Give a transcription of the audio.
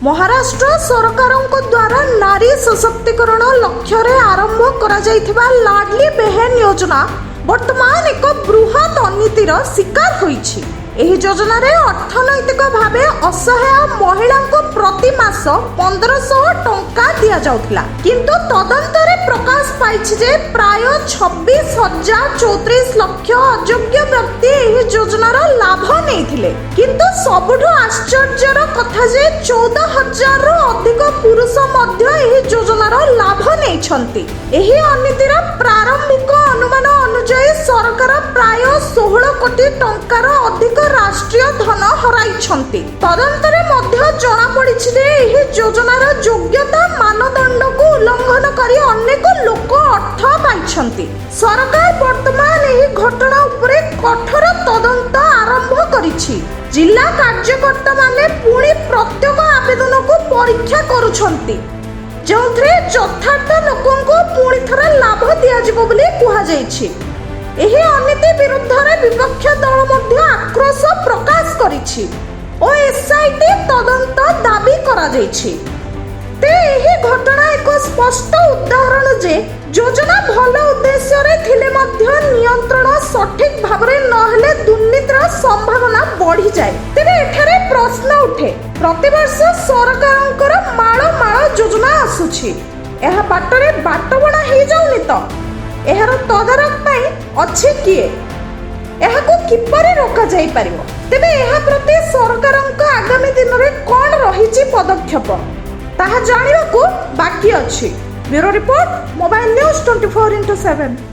महाराष्ट्र सरकार द्वारा नारी सशक्तिकरण लक्ष्य रे आरंभ करा जाइथिबा लाडली बहन योजना वर्तमान एक बृहत अनीतिर शिकार होइछि। एही योजना रे अर्थनैतिक भावे असहाय महिला को प्रति मास 1500 टंका दिया जाउथला, किंतु तदंतरे प्रकाश पाइछि जे प्राय 26,034 लक्ष अयोग्य व्यक्ति एही योजनार लाभ नेइथिले। किंतु सबुठु आश्चर्यर कथा जे 14,000 रु अधिक पुरुष मध्य एही योजनार लाभ नेइछंती। एही अनीतिर प्रारंभिक अनुमान अनुसार सरकार प्राय 16 कोटी टंकार अधिक राष्ट्रीय धन हराइछंती। तदंतरे मध्य जणा पड़िछि जे एही योजनार योग्यता मानदंड को उल्लंघन करी अनेक लोक अर्थ पाइछंती। सरकार वर्तमान एही घटना उपरे कठोर तदंत आरंभ करिछि। जिला कार्यकर्ता माने पुणी प्रत्येक आवेदन को परीक्षा करुछंती, जोंथरे यथार्थ लोकों को पुणी थरा लाभ दिया जिवो बोली कुहा जाइछि। एही अनीति विरुद्ध रे विपक्ष दल मध्य आक्रोश प्रकाश करिछि ओ एसआईटी तदंत दाबी करा जाइछि। ते एही घटना एक स्पष्ट उदाहरण जे योजना भल उद्देश्य रे थिले मध्य नियंत्रण सठिक भाबरे नहले दुर्नीतिर संभावना बढ़ी जाए। तेबे एठारे प्रश्न उठे, प्रतिवर्ष सरकारंकर माळ माळ योजना आसुछि, एहा बाटरे बाटबणा हे जाउनि त एहार तदारख पई अछि किए, एहाको किपरि रोका जाई परिबो? तेबे एहा प्रति सरकारंक आगामी दिन रे कोन रहिछि पदक्षेप ताहा जानिबाकू बाकी अछि। Bureau report, mobile news 24x7।